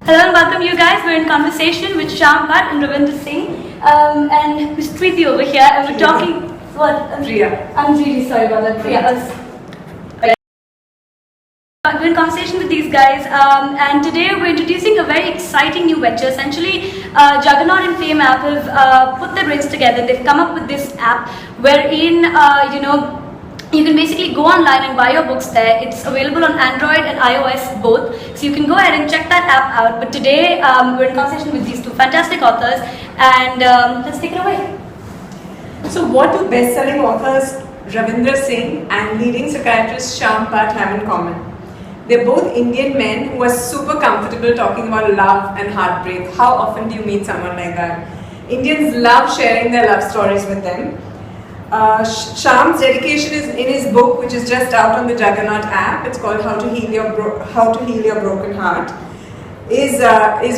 Hello and welcome you guys. We're in conversation with Shyam Bhat and Ravinder Singh and Miss Preeti over here, and we're talking. What? Priya. I'm really sorry about that. Priya. We're in conversation with these guys, and today we're introducing a very exciting new venture. Essentially, Juggernaut and Fame app have put their brains together. They've come up with this app wherein you can basically go online and buy your books there. It's available on Android and iOS both. So you can go ahead and check that app out. But today we're in conversation with these two fantastic authors, and let's take it away. So what do best-selling authors Ravinder Singh and leading psychiatrist Shyam Bhat have in common? They're both Indian men who are super comfortable talking about love and heartbreak. How often do you meet someone like that? Indians love sharing their love stories with them. Shyam's dedication is in his book, which is just out on the Juggernaut app. It's called How to Heal Your Broken Heart. Is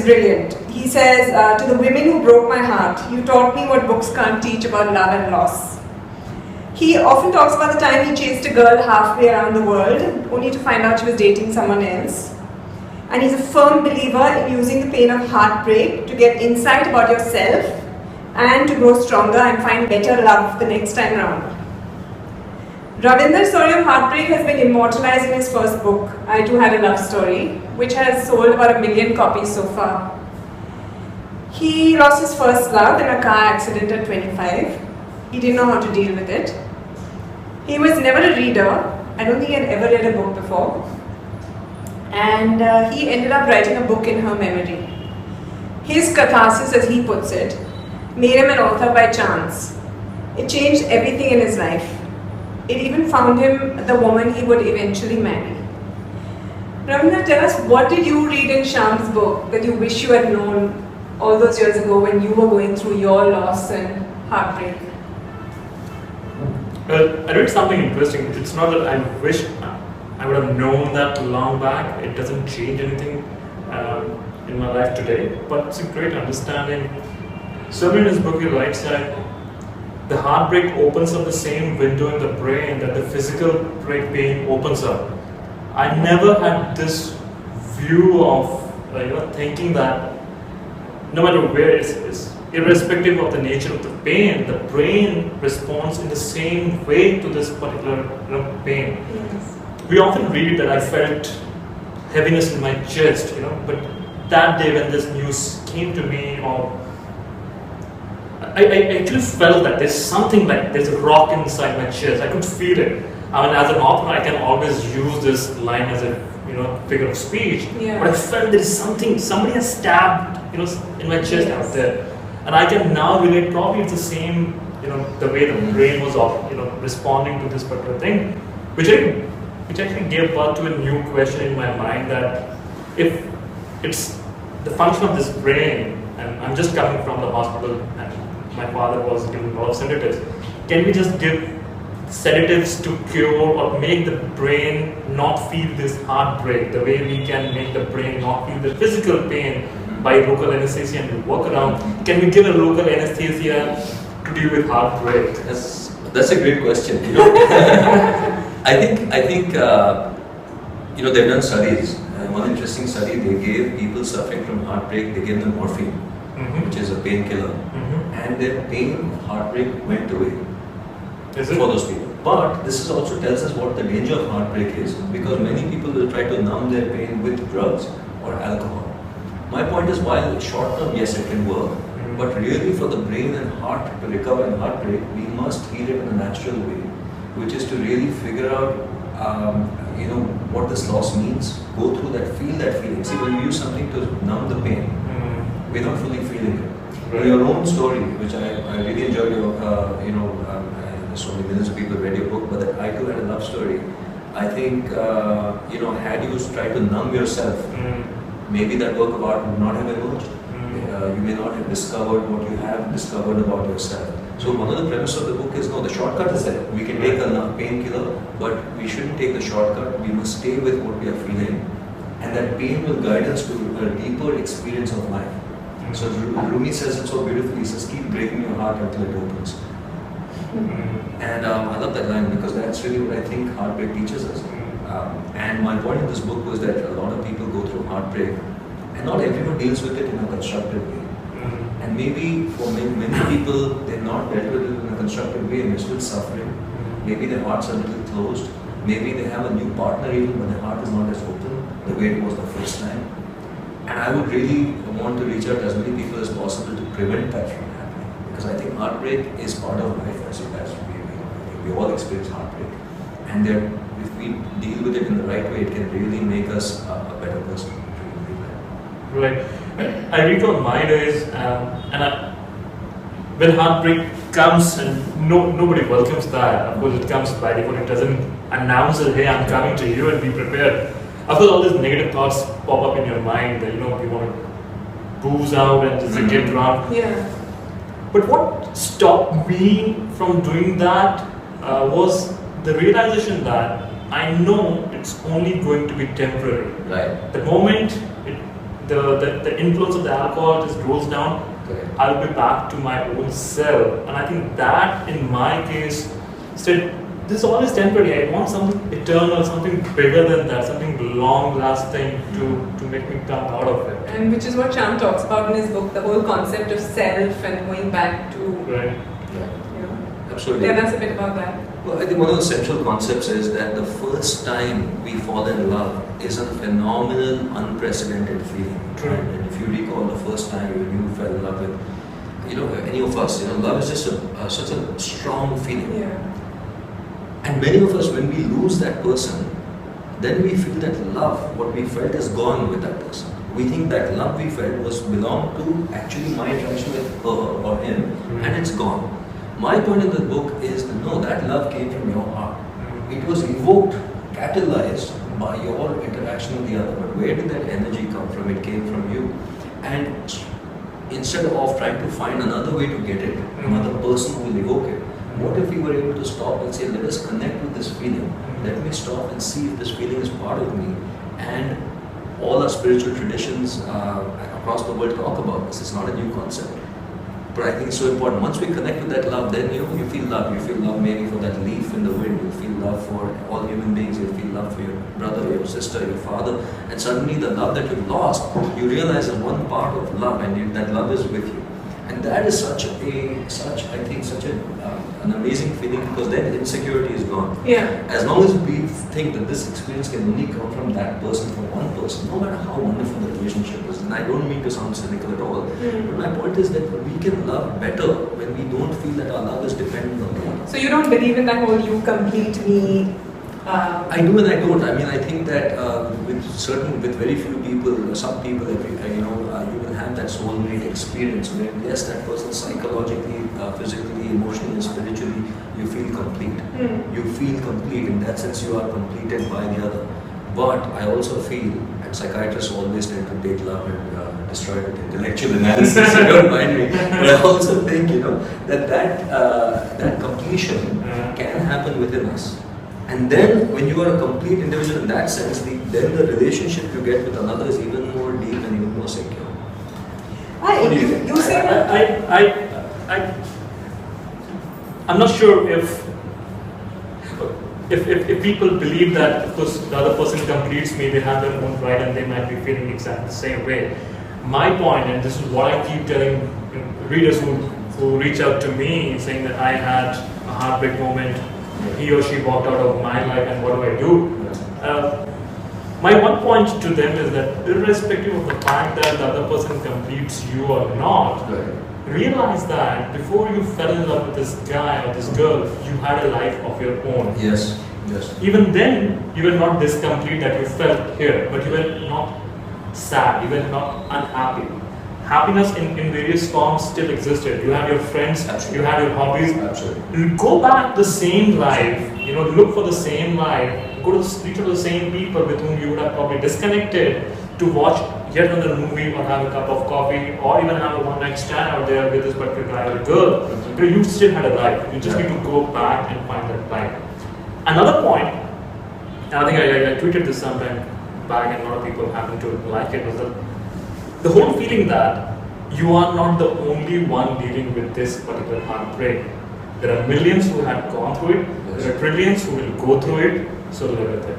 brilliant. He says, to the women who broke my heart, you taught me what books can't teach about love and loss. He often talks about the time he chased a girl halfway around the world, only to find out she was dating someone else. And he's a firm believer in using the pain of heartbreak to get insight about yourself and to grow stronger and find better love the next time around. Ravinder's story of heartbreak has been immortalized in his first book, I Too Had a Love Story, which has sold about 1 million copies so far. He lost his first love in a car accident at 25. He didn't know how to deal with it. He was never a reader. I don't think he had ever read a book before. And he ended up writing a book in her memory. His catharsis, as he puts it, made him an author by chance. It changed everything in his life. It even found him the woman he would eventually marry. Ravinder, tell us, what did you read in Shyam's book that you wish you had known all those years ago when you were going through your loss and heartbreak? Well, I read something interesting. It's not that I wish I would have known that long back. It doesn't change anything in my life today, but it's a great understanding. So in his book he writes that the heartbreak opens up the same window in the brain that the physical break pain opens up. I never had this view of thinking that no matter where it is, irrespective of the nature of the pain, the brain responds in the same way to this particular pain. Yes. We often read that I felt heaviness in my chest, but that day when this news came to me, or I actually felt that there's a rock inside my chest. I could feel it. I mean, as an author, I can always use this line as a figure of speech. Yeah. But I felt there's somebody has stabbed in my chest out there, and I can now relate. Probably it's the same the way the brain was responding to this particular thing, which actually gave birth to a new question in my mind, that if it's the function of this brain, and I'm just coming from the hospital and my father was given a lot of sedatives, can we just give sedatives to cure or make the brain not feel this heartbreak the way we can make the brain not feel the physical pain by local anesthesia and work around? Can we give a local anesthesia to deal with heartbreak? That's a great question. I think they've done studies. One interesting study, they gave people suffering from heartbreak, they gave them morphine, which is a painkiller, and their pain of heartbreak went away for those people. But this is also tells us what the danger of heartbreak is, because many people will try to numb their pain with drugs or alcohol. My point is, while short term, yes, it can work, but really for the brain and heart to recover in heartbreak, we must heal it in a natural way, which is to really figure out what this loss means, go through that, feel that feeling. See, when we use something to numb the pain, we're not fully feeling it. Right. Your own story, which I really enjoyed your, so many millions of people read your book, but that I Too Had a Love Story, I think, had you tried to numb yourself, maybe that work of art would not have emerged. You may not have discovered what you have discovered about yourself. So one of the premises of the book is, no, the shortcut is there. We can take a painkiller, but we shouldn't take the shortcut. We must stay with what we are feeling. And that pain will guide us to a deeper experience of life. So Rumi says it so beautifully. He says, keep breaking your heart until it opens. And I love that line, because that's really what I think heartbreak teaches us. And my point in this book was that a lot of people go through heartbreak and not everyone deals with it in a constructive way. And maybe for many people, they're not dealt with it in a constructive way and they're still suffering. Maybe their hearts are a little closed. Maybe they have a new partner even, but their heart is not as open the way it was the first time. And I would really want to reach out to as many people as possible to prevent that from happening. Because I think heartbreak is part of life, as you guys we all experience heartbreak. And if we deal with it in the right way, it can really make us a better person. Right. I recall my days, when heartbreak comes and nobody welcomes that. Of course, it comes by default. It doesn't announce that, hey, I'm coming to you and be prepared. Of course, all these negative thoughts pop up in your mind that you want to booze out and just get drunk. Yeah. But what stopped me from doing that was the realization that I know it's only going to be temporary. Right. The moment the influence of the alcohol just goes down, I'll be back to my own self. And I think that in my case said, this is always temporary. I want something eternal, something bigger than that, something long lasting to make me come out of it. And which is what Shyam talks about in his book, the whole concept of self and going back to, Right. Absolutely. Tell us a bit about that. Well, I think one of the central concepts is that the first time we fall in love is a phenomenal, unprecedented feeling. True. And if you recall the first time you fell in love with, any of us, love is just such a strong feeling. Yeah. And many of us, when we lose that person, then we feel that love, what we felt, is gone with that person. We think that love we felt belonged to actually my interaction with her or him, and it's gone. My point in the book is that no, that love came from your heart. It was evoked, catalyzed by your interaction with the other. But where did that energy come from? It came from you. And instead of trying to find another way to get it, another person who will evoke it, what if we were able to stop and say, let us connect with this feeling. Let me stop and see if this feeling is part of me. And all our spiritual traditions across the world talk about this. It's not a new concept. But I think it's so important. Once we connect with that love, then you feel love. You feel love maybe for that leaf in the wind. You feel love for all human beings. You feel love for your brother, your sister, your father. And suddenly the love that you've lost, you realize is one part of love, and that love is with you. And that is such an amazing feeling, because then insecurity is gone. Yeah. As long as we think that this experience can only come from that person, from one person, no matter how wonderful the relationship is, and I don't mean to sound cynical at all, but my point is that we can love better when we don't feel that our love is dependent on the other. So you don't believe in that whole you complete me? I do and I don't. I mean, I think that with very few people, some people, you will have that soulmate experience where yes, that person psychologically, physically, emotionally, and spiritually, you feel complete. You feel complete. In that sense, you are completed by the other. But I also feel, and psychiatrists always tend to take love and destroy it with intellectual analysis, you don't mind me. But I also think, that completion can happen within us. And then, when you are a complete individual in that sense, then the relationship you get with another is even more deep and even more secure. You say that? I'm not sure if people believe that, of course, the other person completes me, they have their own right and they might be feeling exactly the same way. My point, and this is what I keep telling readers who reach out to me saying that I had a heartbreak moment, he or she walked out of my life, and what do I do? My one point to them is that irrespective of the fact that the other person completes you or not, realize that before you fell in love with this guy or this girl, you had a life of your own. Yes. Even then, you were not this complete that you felt here, but you were not sad, you were not unhappy. Happiness in various forms still existed. You had your friends, Absolutely. You had your hobbies. Absolutely. Go back the same life, look for the same life, go to reach out to the same people with whom you would have probably disconnected to watch yet another movie or have a cup of coffee or even have a one-night stand out there with this particular guy or girl. You still had a life. You just need to go back and find that life. Another point, and I think I tweeted this sometime back and a lot of people happen to like it, was that the whole feeling that you are not the only one dealing with this particular heartbreak. There are millions who have gone through it, there are trillions who will go through it, so live with it.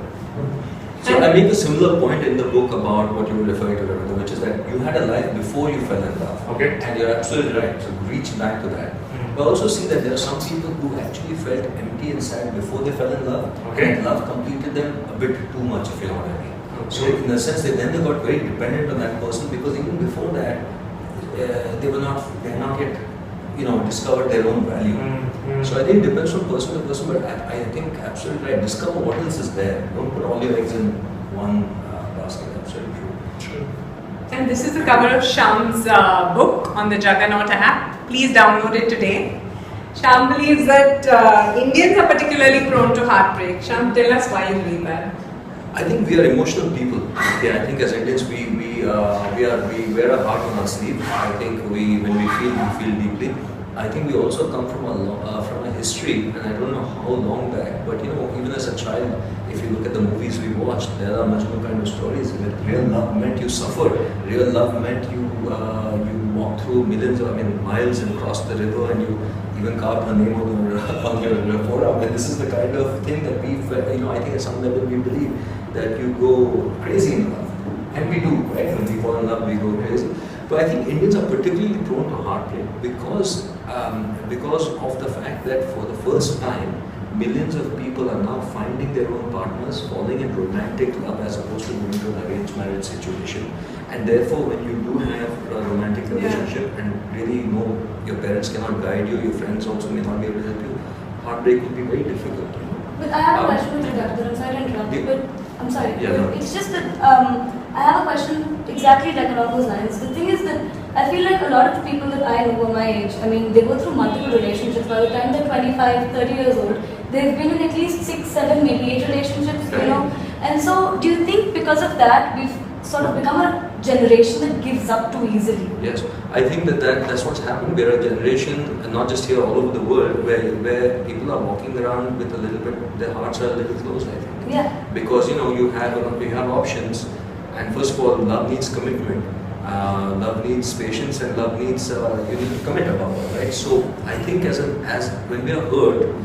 So I make a similar point in the book about what you were referring to, Ravinder, which is that you had a life before you fell in love. Okay. And you're absolutely right. So reach back to that. But also see that there are some people who actually felt empty inside before they fell in love. Okay. And love completed them a bit too much, if you know what I mean. Okay. So in a sense, they got very dependent on that person, because even before that, they had not yet, discovered their own value. So I think it depends from person to person, but I think absolutely right. Discover what else is there. Don't put all your eggs in one basket. Absolutely true. And this is the cover of Shyam's book on the Juggernaut app. Please download it today. Shyam believes that Indians are particularly prone to heartbreak. Shyam, tell us why you believe that. I think we are emotional people. Yeah, I think as Indians we wear our heart on our sleeve. I think when we feel deeply. I think we also come from a history, and I don't know how long back, but even as a child, if you look at the movies we watched, there are much more kind of stories where real love meant you suffered. Real love meant you walked through miles and crossed the river, and you even carved her name on your forearm. And this is the kind of thing that I think at some level we believe that you go crazy in love, and we do, right? When we fall in love, we go crazy. But I think Indians are particularly prone to heartbreak because of the fact that for the first time, millions of people are now finding their own partners, falling in romantic love as opposed to going to an arranged marriage situation. And therefore, when you do have a romantic relationship and really your parents cannot guide you, your friends also may not be able to help you, heartbreak will be very difficult. But I have a question with regard to that. I'm sorry to interrupt you, but I'm sorry. Yeah, no. It's just that I have a question exactly like along those lines. The thing is that I feel like a lot of the people that I know who are my age, they go through multiple relationships. By the time they're 25, 30 years old, they've been in at least 6, 7, maybe 8 relationships, And so, do you think because of that, we've sort of become a generation that gives up too easily? Yes, I think that's what's happened. We're a generation, and not just here, all over the world, where people are walking around with a little bit, their hearts are a little closed, I think. Yeah. Because you have options, and first of all, love needs commitment. Love needs patience, and love needs you need to commit above all, right? So I think as when we are hurt,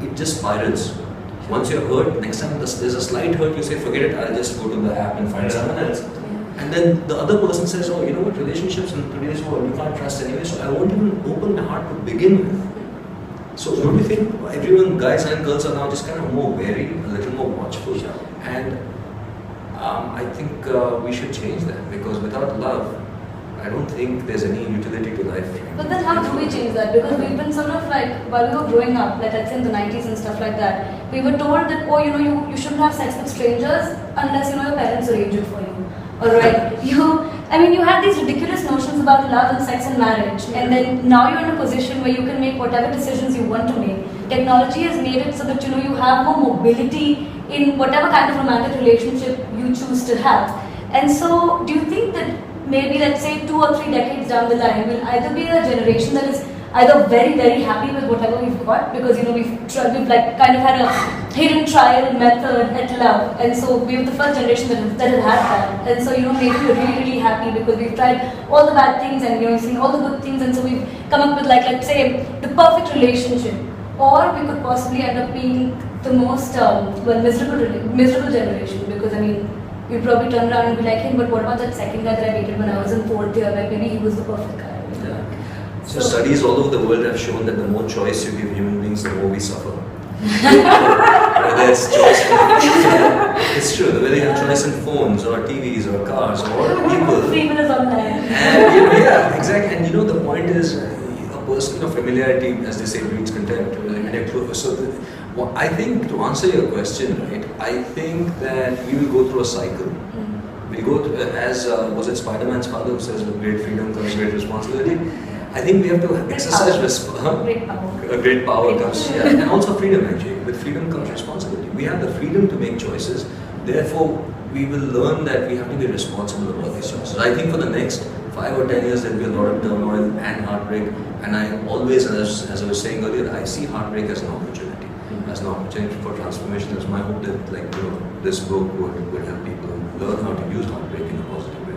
it just spirals. Once you're hurt, next time there's a slight hurt, you say, forget it, I'll just go to the app and find someone else. And then the other person says, oh, you know what, relationships in today's world, you can't trust anyway, so I won't even open my heart to begin with. So don't you think everyone, guys and girls, are now just kind of more wary, a little more watchful? And I think we should change that, because without love, I don't think there's any utility to life. But then how do we change that? Because we've been sort of like, while we were growing up, like let's say in the 90s and stuff like that, we were told that, oh, you shouldn't have sex with strangers unless, your parents arrange it for you. Alright, you had these ridiculous notions about love and sex and marriage, and then now you're in a position where you can make whatever decisions you want to make. Technology has made it so that, you have more mobility in whatever kind of romantic relationship you choose to have. And so, do you think that maybe, let's say, 2 or 3 decades down the line, we'll either be a generation that is either very, very happy with whatever we've got, because we've like kind of had a hidden trial method at love, and so we're the first generation that has had that, and so maybe we're really, really happy because we've tried all the bad things and we've seen all the good things, and so we've come up with, like, let's say, the perfect relationship. Or we could possibly end up being the most miserable generation, because we'd probably turn around and be like, hey, but what about that second guy that I dated when I was in 4th year? Like, maybe he was the perfect guy. So studies all over the world have shown that the more choice you give human beings, the more we suffer. Whether it's choice, it's true. Whether you have choice in phones or TVs or cars or people. Freedom is online. And yeah, exactly. And the point is, a person of familiarity, as they say, breeds contempt. So I think, to answer your question, right, I think that we will go through a cycle. We go to, as was it Spider-Man's father who says, with great freedom comes great responsibility. I think we have to exercise great power. A great power comes, and also freedom actually. With freedom comes responsibility. We have the freedom to make choices. Therefore, we will learn that we have to be responsible about these choices. I think for the next 5 or 10 years, there will be a lot of turmoil and heartbreak. And I always, as I was saying earlier, I see heartbreak as an opportunity, as an opportunity for transformation. It's my hope that this book would help people learn how to use heartbreak in a positive way.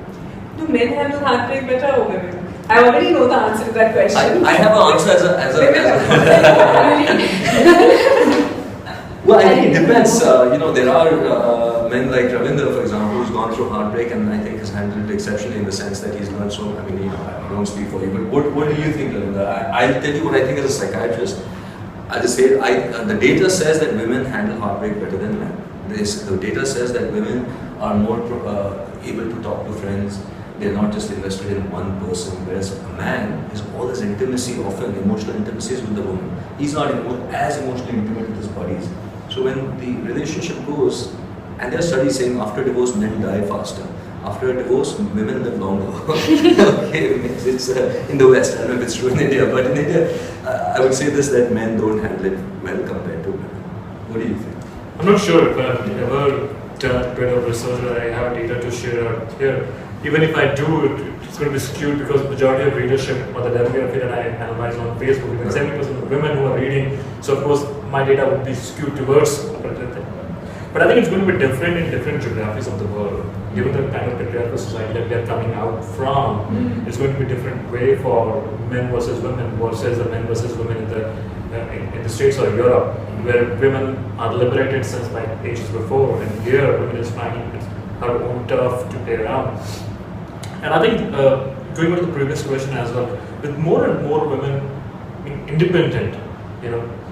Do men handle heartbreak better or women? I already know the answer to that question. I have an answer as a Well, I think it depends. There are men like Ravinder, for example, who's gone through heartbreak and I think has handled it exceptionally in the sense that he's learned so. I mean, I don't speak for you, but what do you think, Ravinder? I'll tell you what I think as a psychiatrist. I'll just say, the data says that women handle heartbreak better than men. The data says that women are more able to talk to friends. They're not just invested in one person, whereas a man is all his intimacy, often emotional intimacy, is with the woman. He's not as emotionally intimate with his buddies. So when the relationship goes, and there are studies saying after divorce men die faster. After a divorce, women live longer. Okay, it's in the West. I don't know if it's true in India, but in India, I would say this, that men don't handle it well compared to women. What do you think? I'm not sure if I've ever done a bit of research or I have data to share out here. Even if I do, it's going to be skewed because the majority of readership or the demographic that I analyze on Facebook, even 70% of women who are reading, so of course my data would be skewed towards a particular thing. But I think it's going to be different in different geographies of the world. Given the kind of patriarchal society that we are coming out from, it's going to be a different way for men versus women versus the men versus women in the States or Europe, where women are liberated since like ages before, and here women is finding her own turf to play around. And I think, going back to the previous question as well, with more and more women being independent,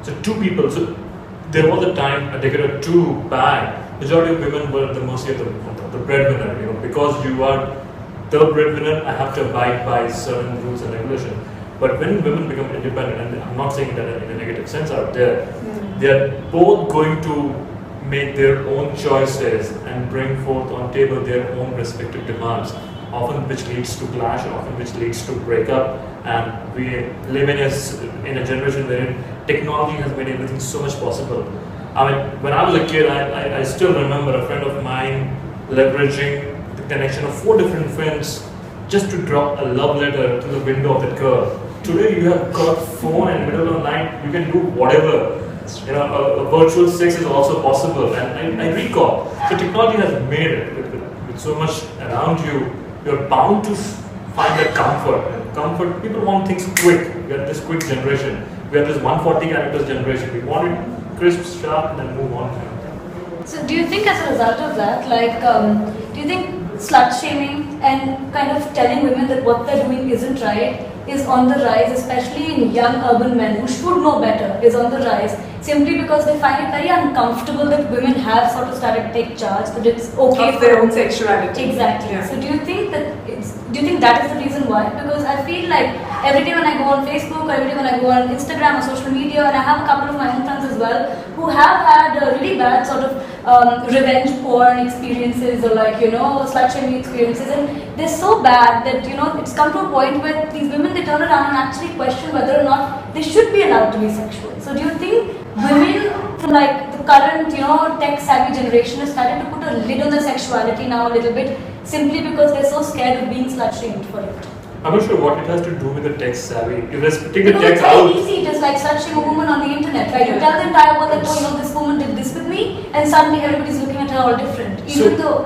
so two people, so there was a time, a decade or two back, majority of women were at the mercy of the breadwinner, because you are the breadwinner, I have to abide by certain rules and regulations. But when women become independent, and I'm not saying that in a negative sense out there, they are both going to make their own choices and bring forth on table their own respective demands, often which leads to clash, often which leads to breakup. And we live in a generation where technology has made everything so much possible. I mean, when I was a kid, I still remember a friend of mine leveraging the connection of 4 different friends just to drop a love letter to the window of that girl. Today you have got phone and middle of the night, you can do whatever. A virtual sex is also possible, and I recall, so technology has made it with so much around you, you're bound to find that comfort. People want things quick. We are this quick generation. We are this 140 characters generation. We want it crisp, sharp, and then move on. So do you think as a result of that, do you think slut shaming and kind of telling women that what they're doing isn't right is on the rise, especially in young urban men who should know better, is on the rise, simply because they find it very uncomfortable that women have sort of started to take charge, that it's okay of their own sexuality. Exactly. Yeah. So do you think that is the reason why? Because I feel like every day when I go on Facebook or every day when I go on Instagram or social media, and I have a couple of my own friends as well who have had really bad sort of revenge porn experiences or slut shaming experiences, and they're so bad that it's come to a point where these women, they turn around and actually question whether or not they should be allowed to be sexual. So do you think women from the current tech savvy generation have started to put a lid on their sexuality now a little bit simply because they're so scared of being slut shamed for it? I'm not sure what it has to do with the tech savvy. If let's take the Because tech it's out. very easy, just like slut shame a woman on the internet, right? You tell the entire world that, this woman did this with me, and suddenly everybody's looking at her all different. Even though.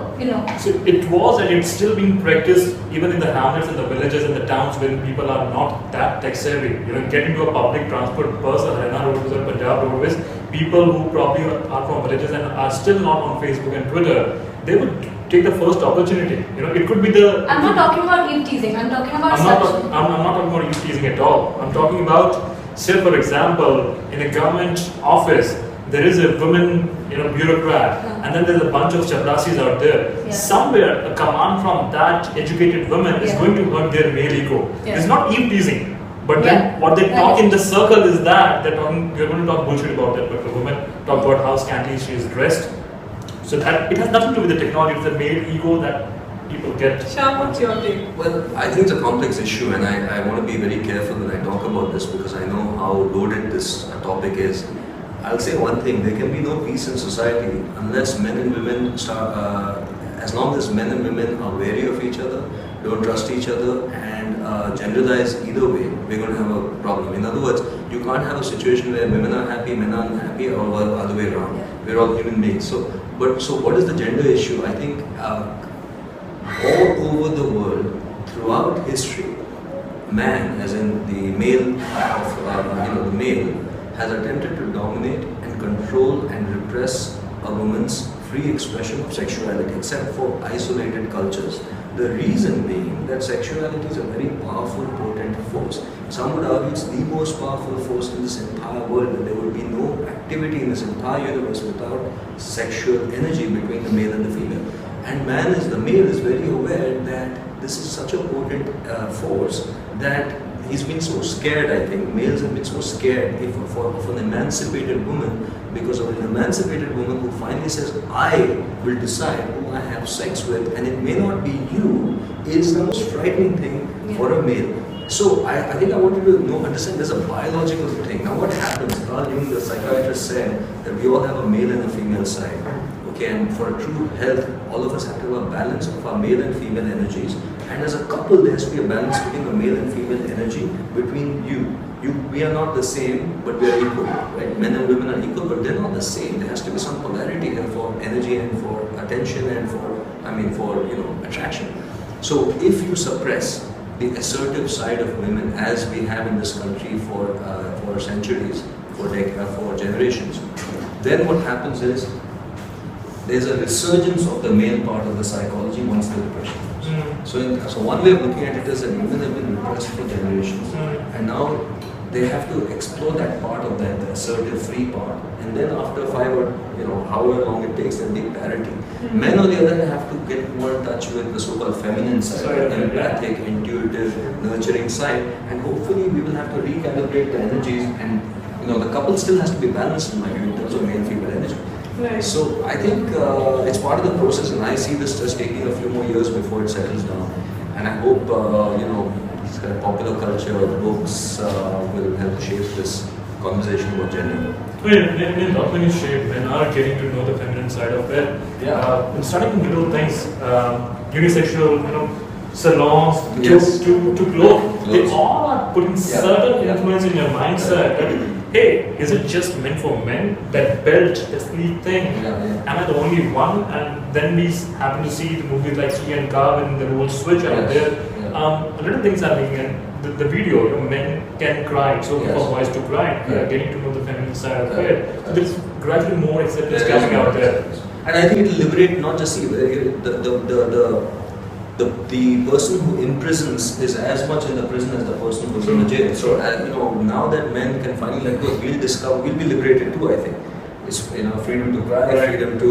So it was, and it's still being practiced even in the hamlets and the villages and the towns where people are not that tech savvy. Get into a public transport bus or Haryana roadways or Punjab roadways, people who probably are from villages and are still not on Facebook and Twitter, they would take the first opportunity. It could be the. I'm not talking about eve teasing. I'm talking about. I'm not talking about eve teasing at all. I'm talking about, say for example, in a government office, there is a woman, bureaucrat, and then there's a bunch of chaprasis out there. Yeah. Somewhere, a command from that educated woman is going to hurt their male ego. Yeah. It's not eve teasing, but then what they talk in the circle is that you're going to talk bullshit about that, but the woman talk about how scantily she is dressed. So that it has nothing to do with the technology. It's the male ego that people get. Shyam, what's your take? Well, I think it's a complex issue, and I want to be very careful when I talk about this because I know how loaded this topic is. I'll say one thing: there can be no peace in society unless men and women start. As long as men and women are wary of each other, don't trust each other, and generalize either way, we're going to have a problem. In other words, you can't have a situation where women are happy, men are unhappy, or the other way around. We're all human beings. So what is the gender issue? I think all over the world, throughout history, man, as in the male the male, has attempted to dominate and control and repress a woman's free expression of sexuality, except for isolated cultures. The reason being that sexuality is a very powerful, potent force. Some would argue it's the most powerful force in this entire world, and there would be no activity in this entire universe without sexual energy between the male and the female. And the male is very aware that this is such a potent force that he's been so scared, I think. Males have been so scared of an emancipated woman, because of an emancipated woman who finally says, I will decide who I have sex with, and it may not be you, is the most frightening thing for a male. So I think I wanted to understand there's a biological thing. Now what happens, Carl Jung, the psychiatrist, said that we all have a male and a female side. Okay, and for true health, all of us have to have a balance of our male and female energies. And as a couple, there has to be a balance between the male and female energy between you. We are not the same, but we are equal. Right? Men and women are equal, but they're not the same. There has to be some polarity there for energy and for attention and for attraction. So if you suppress the assertive side of women, as we have in this country for centuries, for generations, then what happens is there's a resurgence of the male part of the psychology once the depression comes. So one way of looking at it is that women have been repressed for generations, and now they have to explore that part of that, the assertive, free part, and then after 5 or however long it takes, there'll be parity. Men, on the other hand, have to get more in touch with the so-called feminine side, empathic, intuitive, nurturing side, and hopefully we will have to recalibrate the energies, and the couple still has to be balanced in my view in terms of male-female energy. Right. So I think it's part of the process, and I see this just taking a few more years before it settles down. And I hope this kind of popular culture, books will help shape this conversation about gender. In not many shape and are getting to know the feminine side of it. Yeah. Starting to little things, unisexual, salons, Yes. to clothes, they all are putting certain influence in your mindset. That, hey, is it just meant for men? That belt, that sleeve thing, am I the only one? And then we happen to see the movies like Swing and Carve and the rules switch out there. Little things are being in the video, men can cry, so for boys to cry, getting to know the feminine side of it. So there's gradually more acceptance coming out there. And I think it will liberate not just the person who imprisons is as much in the prison as the person who's in the jail. So now that men can finally let go, we'll be liberated too, I think. It's freedom to cry, freedom to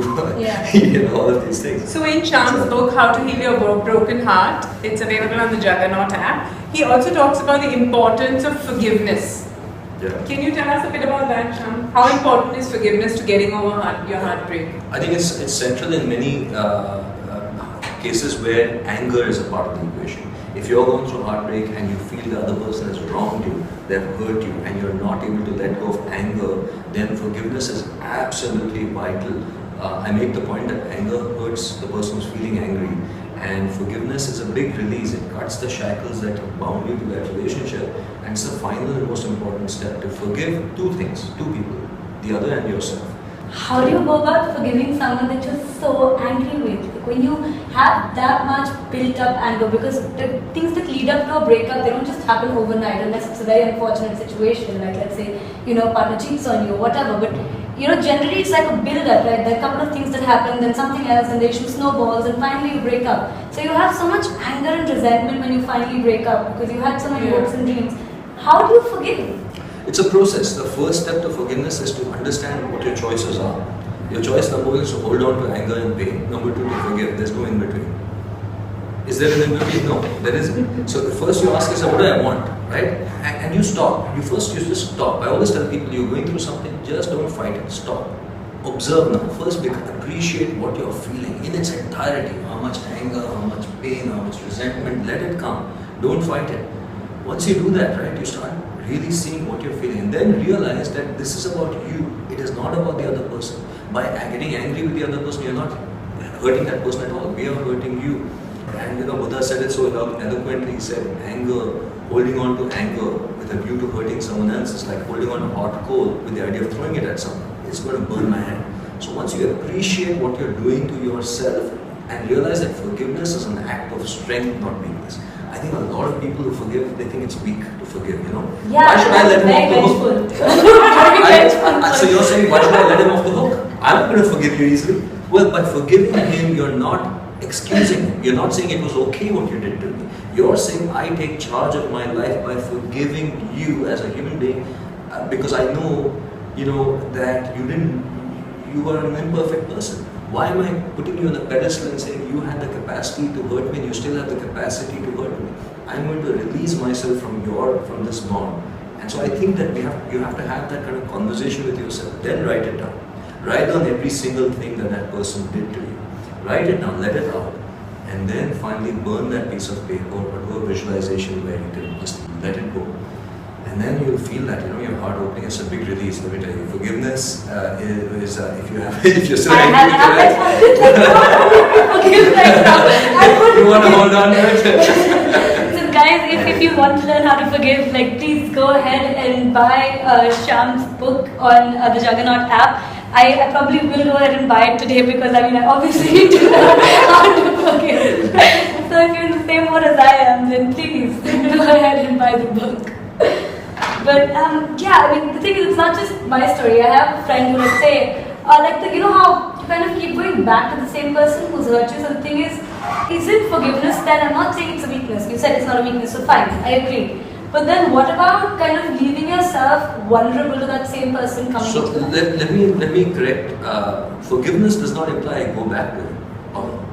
all of these things. So in Shyam's book, How to Heal Your Broken Heart, it's available on the Juggernaut app. He also talks about the importance of forgiveness. Yeah. Can you tell us a bit about that, Shyam? How important is forgiveness to getting over your heartbreak? I think it's central in many cases where anger is a part of the equation. If you're going through heartbreak and you feel the other person has wronged you, they've hurt you, and you're not able to let go of anger, then forgiveness is absolutely vital. I make the point that anger hurts the person who's feeling angry, and forgiveness is a big release. It cuts the shackles that bound you to that relationship, and it's the final and most important step to forgive two people, the other and yourself. How do you go about forgiving someone that you're so angry with? Like when you have that much built up anger, because the things that lead up to a breakup, they don't just happen overnight unless it's a very unfortunate situation, like let's say, partner cheats on you or whatever. But, generally it's like a build-up, right? There are a couple of things that happen, then something else, and the issue snowballs, and finally you break up. So you have so much anger and resentment when you finally break up because you had so many hopes and dreams. How do you forgive? It's a process. The first step to forgiveness is to understand what your choices are. Your choice number 1 is to hold on to anger and pain. Number 2, to forgive. There's no in between. Is there an in between? No, there isn't. So first you ask yourself, what do I want? Right? And you stop. You just stop. I always tell people, you're going through something, just don't fight it. Stop. Observe now. First, appreciate what you're feeling in its entirety. How much anger, how much pain, how much resentment. Let it come. Don't fight it. Once you do that, right, you start really seeing what you're feeling, and then realize that this is about you. It is not about the other person. By getting angry with the other person, you're not hurting that person at all. We are hurting you. And Buddha said it so eloquently. He said, holding on to anger with a view to hurting someone else is like holding on to hot coal with the idea of throwing it at someone. It's going to burn my hand. So once you appreciate what you're doing to yourself and realize that forgiveness is an act of strength, not weakness. I think a lot of people who forgive, they think it's weak to forgive, Yeah, why should I let him off the hook? So you're saying, why should I let him off the hook? I'm not going to forgive you easily. Well, by forgiving him, you're not excusing him. You're not saying it was okay what you did to me. You're saying I take charge of my life by forgiving you as a human being because I know, that you were an imperfect person. Why am I putting you on a pedestal and saying you had the capacity to hurt me and you still have the capacity to hurt me? I'm going to release myself from this bond. And so I think that you have to have that kind of conversation with yourself. Then write it down. Write down every single thing that person did to you. Write it down, let it out. And then finally burn that piece of paper or do a visualization where you can just let it go. And then you'll feel that, your heart opening. It's a big release, let me tell you. Forgiveness is if you're still angry with your life. You want to hold on to it? So guys, if you want to learn how to forgive, please go ahead and buy Shyam's book on the Juggernaut app. I probably will go ahead and buy it today because I obviously need to learn how to forgive. So if you're in the same boat as I am, then please go ahead and buy the book. But the thing is, it's not just my story. I have a friend who would say, how you kind of keep going back to the same person who's hurt you. So the thing is it forgiveness? Then I'm not saying it's a weakness. You said it's not a weakness, so fine, I agree. But then what about kind of leaving yourself vulnerable to that same person coming so into let me correct. Forgiveness does not imply go back to him. Oh,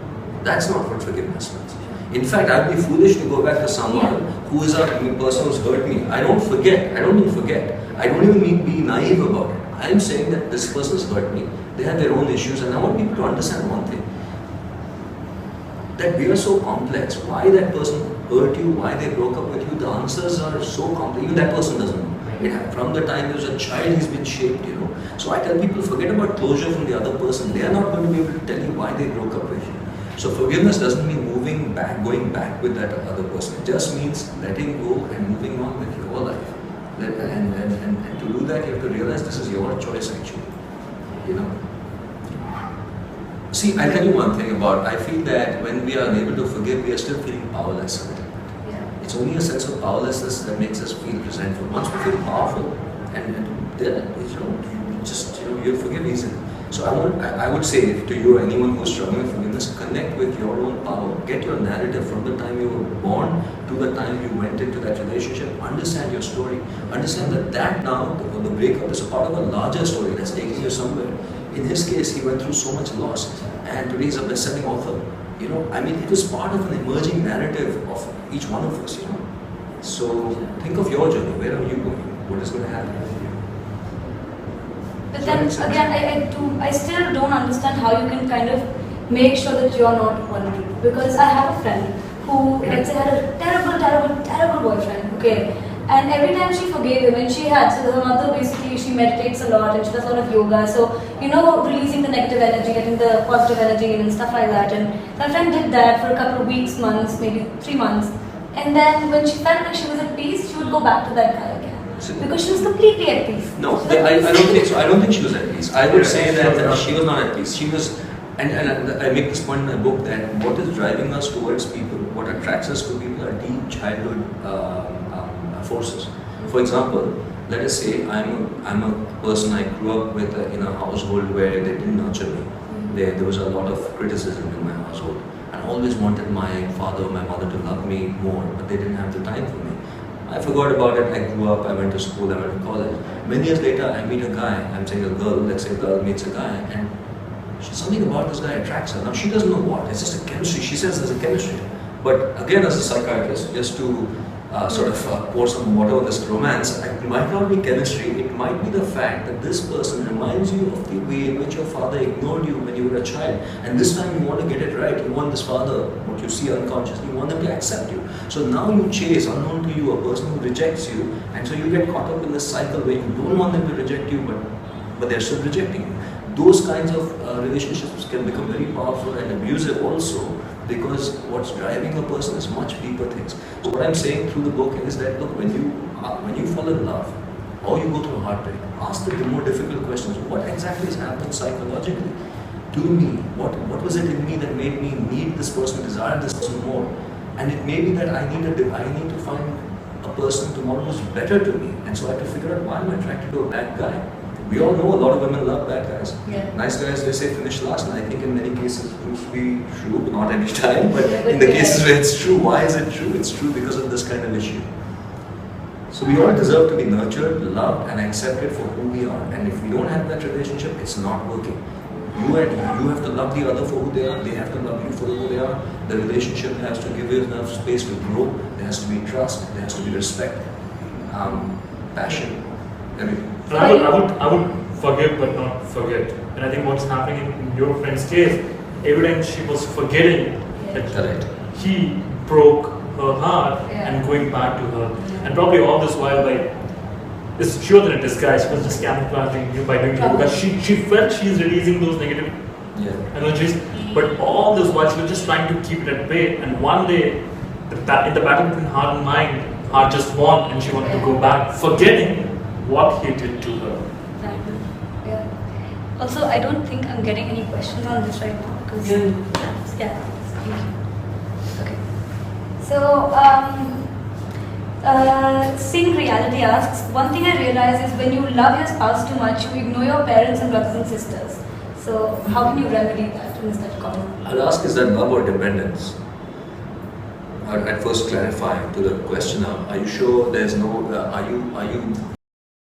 that's not what forgiveness means. In fact, I'd be foolish to go back to someone who is a person who's hurt me. I don't forget. I don't mean forget. I don't even mean be naive about it. I'm saying that this person's hurt me. They have their own issues, and I want people to understand one thing. That we are so complex. Why that person hurt you, why they broke up with you, the answers are so complex. Even that person doesn't know. From the time he was a child, he's been shaped, So I tell people, forget about closure from the other person. They are not going to be able to tell you why they broke up with you. So forgiveness doesn't mean going back with that other person. It just means letting go and moving on with your life. And to do that, you have to realize this is your choice actually. See, I'll tell you one thing I feel that when we are unable to forgive, we are still feeling powerless a little bit. Yeah. It's only a sense of powerlessness that makes us feel resentful. Once we feel powerful, and then, you'll forgive easily. So I would say to you or anyone who's struggling with forgiveness, connect with your own power. Get your narrative from the time you were born to the time you went into that relationship. Understand your story. Understand that now, the breakup is a part of a larger story that's taking you somewhere. In his case, he went through so much loss, and today he's a best-selling author. It was part of an emerging narrative of each one of us. So think of your journey. Where are you going? What is going to happen with you? But then again, I still don't understand how you can kind of make sure that you're not vulnerable. Because I have a friend who, let's say, had a terrible boyfriend, okay? And every time she forgave him, and so her mother basically, she meditates a lot and she does a lot of yoga. So, releasing the negative energy, getting the positive energy and stuff like that. And my friend did that for a couple of weeks, months, maybe 3 months. And then when she felt like she was at peace, she would go back to that guy again. Because she was completely at peace. No, I don't think so. I don't think she was at peace. I would say that she was not at peace. She was, and I make this point in my book that what is driving us towards people, what attracts us to people are deep childhood forces. For example, let us say I'm a person I grew up with in a household where they didn't nurture me. There was a lot of criticism in my household. I always wanted my father or my mother to love me more, but they didn't have the time for me. I forgot about it. I grew up, I went to school, I went to college. Many years later, I meet a guy. I'm saying a girl, let's say a girl meets a guy, and something about this guy attracts her. Now, she doesn't know what. It's just a chemistry. She says there's a chemistry. But again, as a psychiatrist, just to pour some water on this romance, it might not be chemistry. It might be the fact that this person reminds you of the way in which your father ignored you when you were a child. And this time you want to get it right. You want this father, what you see unconsciously, you want them to accept you. So now you chase, unknown to you, a person who rejects you. And so you get caught up in this cycle where you don't want them to reject you, but they're still rejecting you. Those kinds of relationships can become very powerful and abusive also, because what's driving a person is much deeper things. So what I'm saying through the book is that, look, when you fall in love or you go through a heartbreak, ask the more difficult questions. What exactly is happening psychologically to me? What was it in me that made me need this person, desire this person more? And it may be that I need to find a person tomorrow who's better to me, and so I have to figure out why I'm attracted to a bad guy. We all know a lot of women love bad guys. Yeah. Nice guys, they say finish last, and I think in many cases it proves to be true, but not every time. But Yeah, in the yeah. cases where it's true, why is it true? It's true because of this kind of issue. So we all deserve to be nurtured, loved, and accepted for who we are. And if we don't have that relationship, it's not working. You have to love the other for who they are. They have to love you for who they are. The relationship has to give you enough space to grow. There has to be trust. There has to be respect, passion, everything. And I would forgive but not forget. And I think what's happening in your friend's case, every time she was forgetting that Correct. he broke her heart Yeah. and going back to her. And probably all this while she was in a disguise, she was just camouflaging you by doing yoga. She felt she's releasing those negative Yeah. energies, but all this while she was just trying to keep it at bay. And one day, in the battle between heart and mind, heart just won and she wanted to go back, forgetting what he did to her. Right. Yeah. Also, I don't think I'm getting any questions on this right now because yeah. Thank you. Okay. So, Singh Reality asks, one thing I realize is when you love your spouse too much, you ignore your parents and brothers and sisters. So, how can you remedy that? And is that common? I'd ask, is that love or dependence? I'd first clarify to the questioner, are you sure there's no, are you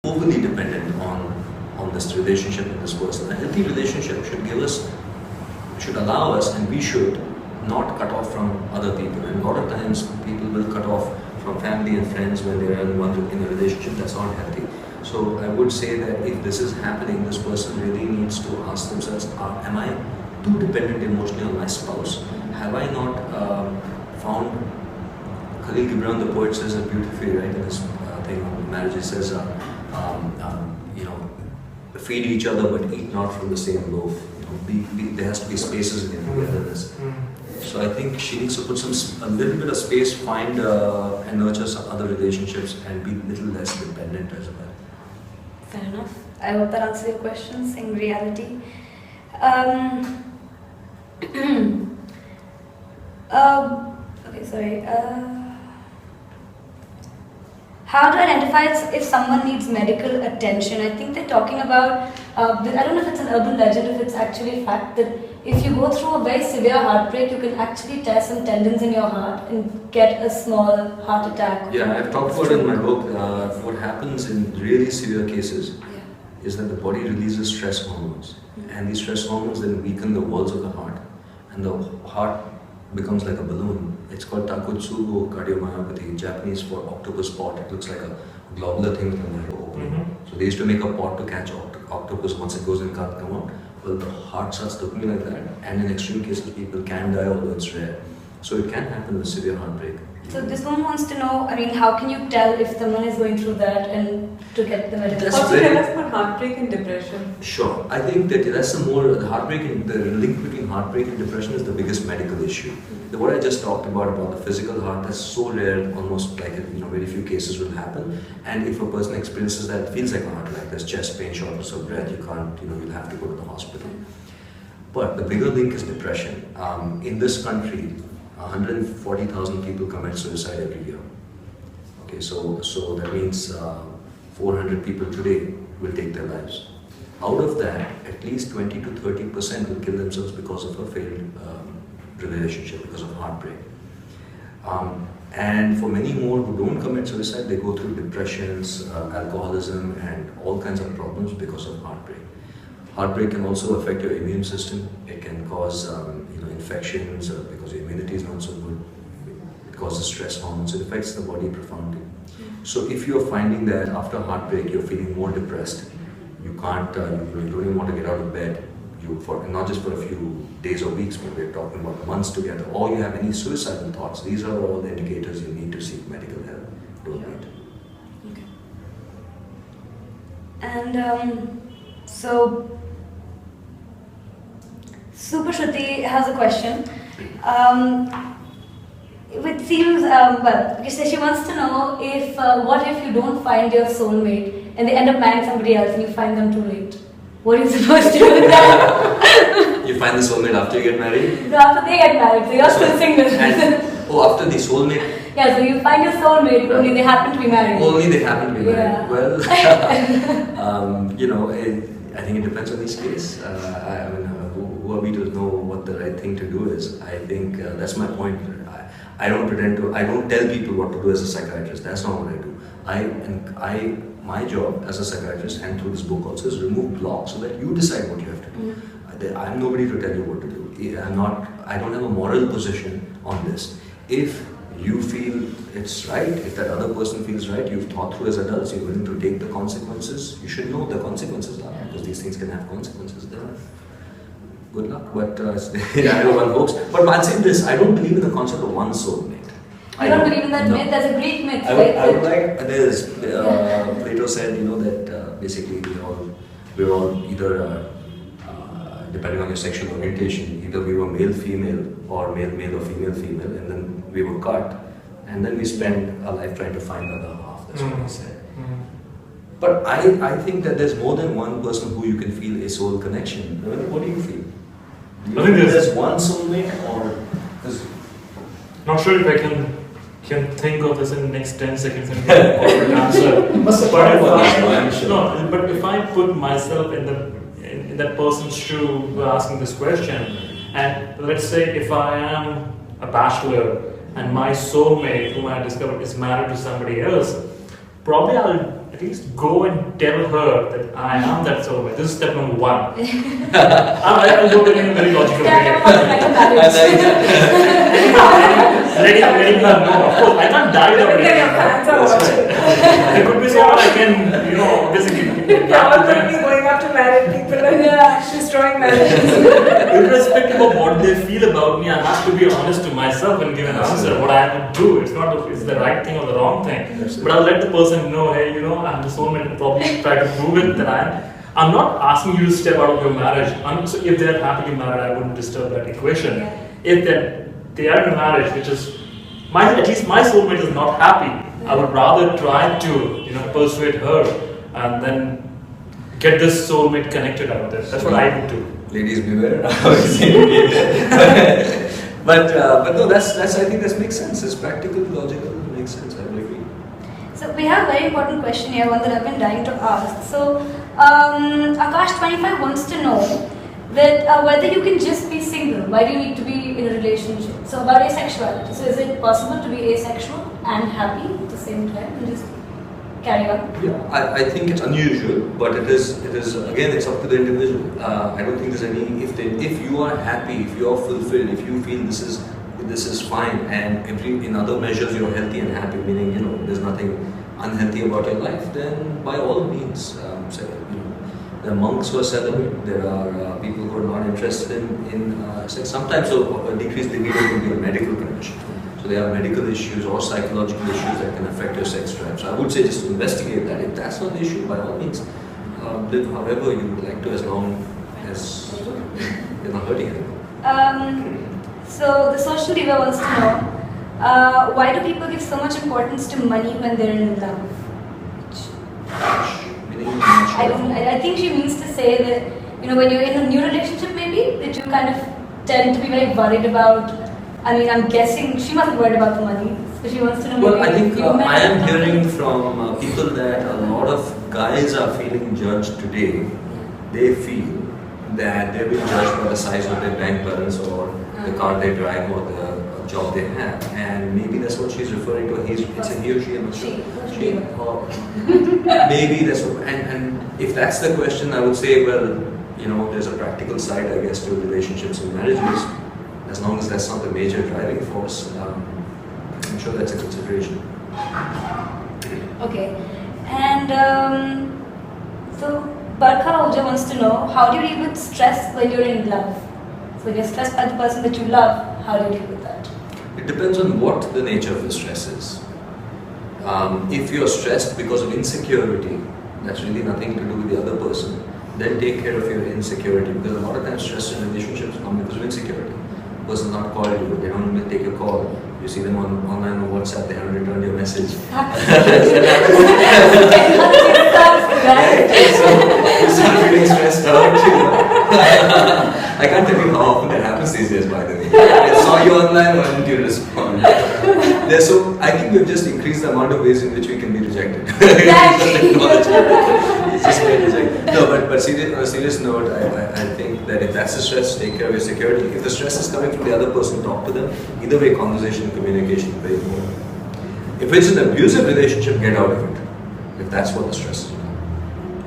overly dependent on this relationship with this person? A healthy relationship should allow us, and we should not cut off from other people. And a lot of times people will cut off from family and friends when they are in a relationship that's not healthy. So I would say that if this is happening, this person really needs to ask themselves, am I too dependent emotionally on my spouse? Have I not found, Khalil Gibran, the poet, says it beautifully, right, in his thing on marriage. He says, feed each other but eat not from the same loaf. There has to be spaces in togetherness. So I think she needs to put a little bit of space, find and nurture some other relationships, and be a little less dependent as well. Fair enough. I hope that answers your questions in reality. Okay, sorry. How to identify if someone needs medical attention? I think they're talking about, I don't know if it's an urban legend, if it's actually a fact, that if you go through a very severe heartbreak, you can actually tear some tendons in your heart and get a small heart attack. Yeah, I've talked about it in my book. What happens in really severe cases is that the body releases stress hormones. And these stress hormones then weaken the walls of the heart. And the heart becomes like a balloon. It's called Takotsubo cardiomyopathy, Japanese for octopus pot. It looks like a globular thing with a narrow opening. So they used to make a pot to catch octopus. Once it goes in, it can't come out. Well, the heart starts looking like that. And in extreme cases, people can die, although it's rare. So it can happen with severe heartbreak. So this one wants to know, I mean, how can you tell if someone is going through that and to get the medical That's Also, very- tell us about heartbreak and depression. Sure. I think that that's the heartbreak and the link between heartbreak and depression is the biggest medical issue. What I just talked about the physical heart, that's so rare, almost like very few cases will happen. And if a person experiences that, it feels like a heart attack. There's chest pain, shortness of breath. You can't, you'll have to go to the hospital. But the bigger link is depression. In this country, 140,000 people commit suicide every year. Okay, so that means 400 people today will take their lives. Out of that, at least 20 to 30% will kill themselves because of a failed relationship, because of heartbreak. And for many more who don't commit suicide, they go through depressions, alcoholism, and all kinds of problems because of heartbreak. Heartbreak can also affect your immune system. It can cause infections because your immunity is not so good. It causes stress hormones. It affects the body profoundly. So if you're finding that after heartbreak you're feeling more depressed, you can't, you don't even want to get out of bed, not just for a few days or weeks, but we're talking about months together, or you have any suicidal thoughts, these are all the indicators you need to seek medical help. Don't wait. Okay. And so, Super Shruti has a question. It seems, she wants to know if, what if you don't find your soulmate and they end up marrying somebody else and you find them too late? What are you supposed to do with that? You find the soulmate after you get married? No, after they get married, so you're still single. After the soulmate, Yeah, so you find your soulmate, only they happen to be married. Only they happen to be married. Yeah. Well, I think it depends on each case. Who are we to know what the right thing to do is? I think that's my point. I don't tell people what to do as a psychiatrist. That's not what I do. My job as a psychiatrist and through this book also is remove blocks so that you decide what you have to do. I'm nobody to tell you what to do. I don't have a moral position on this. If you feel it's right, if that other person feels right, you've thought through as adults, you're willing to take the consequences, you should know the consequences are, because these things can have consequences. Good luck, but I know one hopes. But while saying this, I don't believe in the concept of one soulmate. You don't believe in that myth? That's a Greek myth, Plato said, that basically we're all either, depending on your sexual orientation, either we were male-female or male-male or female-female, and then we were cut, and then we spend our life trying to find the other half. That's what he said. But I think that there's more than one person who you can feel a soul connection. What do you feel? I think there's one soulmate, or not sure if I can think of this in the next 10 seconds and get a perfect answer. But if I put myself in that person's shoe who are asking this question, and let's say if I am a bachelor and my soulmate whom I discovered is married to somebody else, probably I'll at least go and tell her that I am that soulmate. This is step number 1. I'll do it in a very logical way. Letting her know. Of course, I can't die that way. There could be someone I can, basically. Yeah, could be going after married people and destroying marriages. Irrespective of what they feel about me, I have to be honest to myself and give an answer. What I have to do. It's not if it's the right thing or the wrong thing. But I'll let the person know, hey, I'm the soulmate, and probably try to prove it that I'm not asking you to step out of your marriage. So if they're happily married, I wouldn't disturb that equation. Yeah. If they are in a marriage which is at least my soulmate is not happy, I would rather try to persuade her and then get this soulmate connected out there. That's what I would do. Ladies beware. But no, that's I think that makes sense. It's practical, logical, it makes sense. I agree. So we have a very important question here, one that I've been dying to ask. So Akash25 wants to know that whether you can just be single. Why do you need to be in a relationship? So about asexuality. So is it possible to be asexual and happy at the same time and just carry on? Yeah, I think it's unusual, but it is again, it's up to the individual. I don't think there's any, if you are happy, if you are fulfilled, if you feel this is fine, and in other measures you're healthy and happy, meaning there's nothing unhealthy about your life, then by all means, there are monks who are celibate, there are people who are not interested in sex. Sometimes a decreased libido can be a medical condition. So there are medical issues or psychological issues that can affect your sex drive. So I would say just investigate that. If that's not the issue, by all means, live however you would like to, as long as you're not hurting anyone. So the social diva wants to know, why do people give so much importance to money when they're in love? I think she means to say that, when you're in a new relationship maybe, that you kind of tend to be very worried about, I'm guessing she must be worried about the money. So she wants to know. Well, I think I am hearing from people that a lot of guys are feeling judged today. They feel that they're being judged by the size of their bank balance or the car they drive or the job they have, and maybe that's what she's referring to. It's a he or she, I'm not sure. Maybe that's what, and if that's the question, I would say, well, there's a practical side, I guess, to relationships and marriages. As long as that's not the major driving force, I'm sure that's a consideration. Okay, and so Barkha Ahuja wants to know, how do you deal with stress when you're in love? So when you're stressed by the person that you love, how do you deal with that? It depends on what the nature of the stress is. If you're stressed because of insecurity, that's really nothing to do with the other person, then take care of your insecurity, because a lot of times stress in relationships come because of insecurity. The person not called you, they don't even take your call. You see them online on WhatsApp, they haven't returned your message. So you start feeling stressed out. I can't tell you how often that happens. happens these days, by the way. I saw you online, why didn't you respond? So I think we've just increased the amount of ways in which we can be rejected. It's just being rejected. No, but on a serious note, I think that if that's the stress, take care of your security. If the stress is coming from the other person, talk to them. Either way, conversation and communication is very important. If it's an abusive relationship, get out of it. If that's what the stress is.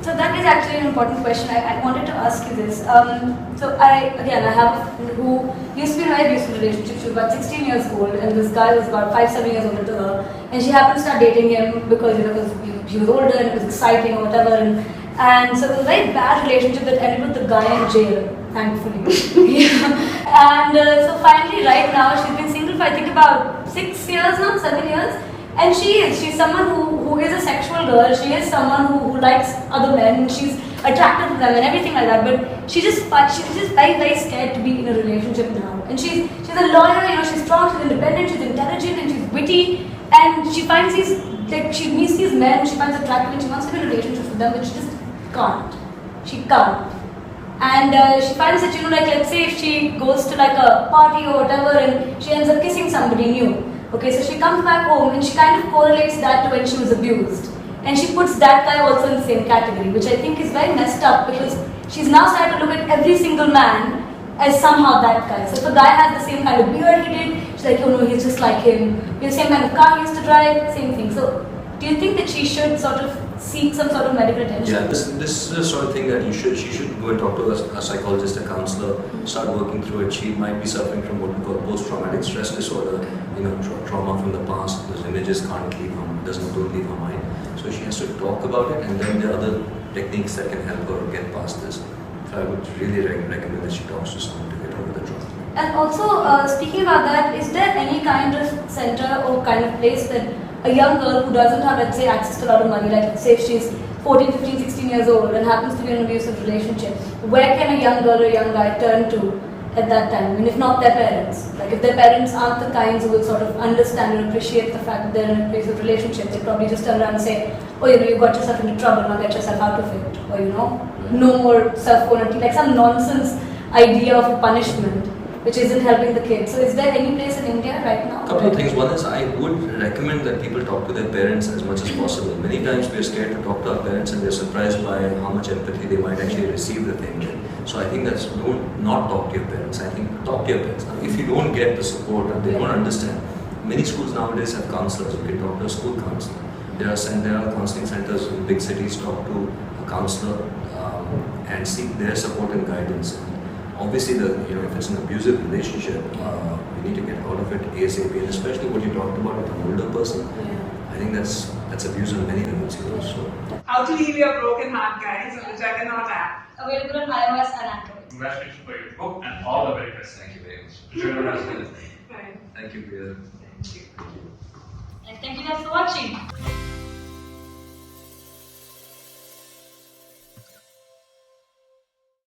So that is actually an important question. I wanted to ask you this. So I have a friend who used to be in a very abusive relationship. She was about 16 years old, and this guy was about 5-7 years older to her. And she happened to start dating him because he was older and it was exciting or whatever. And so it was a very bad relationship that ended with the guy in jail, thankfully. And so finally, right now, she's been single for I think about 6 years now, 7 years. And she's someone who is a sexual girl. She is someone who likes other men. She's attracted to them and everything like that. But she's just very, very scared to be in a relationship now. And she's a lawyer. She's strong. She's independent. She's intelligent and she's witty. And she finds she meets these men. She finds attractive and she wants to be in a relationship with them, but she just can't. She can't. And she finds that let's say if she goes to like a party or whatever, and she ends up kissing somebody new. Okay, so she comes back home and she kind of correlates that to when she was abused. And she puts that guy also in the same category, which I think is very messed up because she's now started to look at every single man as somehow that guy. So if a guy has the same kind of beard he did, she's like, he's just like him. The same kind of car he used to drive, same thing. So do you think that she should sort of seek some sort of medical attention? Yeah, this is the sort of thing that she should go and talk to a psychologist, a counselor, start working through it. She might be suffering from what we call post-traumatic stress disorder, trauma from the past. Those images don't leave her mind. So she has to talk about it, and then there are other techniques that can help her get past this. So I would really recommend that she talks to someone to get over the trauma. And also, speaking about that, is there any kind of center or kind of place that a young girl who doesn't have, let's say, access to a lot of money, like let's say if she's 14, 15, 16 years old and happens to be in an abusive relationship, where can a young girl or a young guy turn to at that time? I mean, if not their parents. Like if their parents aren't the kinds who will sort of understand and appreciate the fact that they're in an abusive relationship, they probably just turn around and say, you got yourself into trouble, now get yourself out of it. Or no more self-quarantine, like some nonsense idea of a punishment which isn't helping the kids. So is there any place in India right now? A couple of things. One is I would recommend that people talk to their parents as much as possible. Many times we are scared to talk to our parents and we are surprised by how much empathy they might actually receive the thing with. So I think don't not talk to your parents. I think talk to your parents. Now, if you don't get the support and they don't understand, many schools nowadays have counselors. You can talk to a school counselor. There are counseling centers in big cities. Talk to a counselor and seek their support and guidance. Obviously, if it's an abusive relationship, you need to get out of it ASAP, and especially what you talked about with an older person. Yeah. I think that's abuse on many levels. So. How to Heal Your Broken Heart, guys, on the Juggernaut app. Available on iOS and Android. Congratulations for your book and all the very best. Thank you very much. Enjoy the rest of it. Right. Thank you, Priya. Thank you. And thank you guys for watching.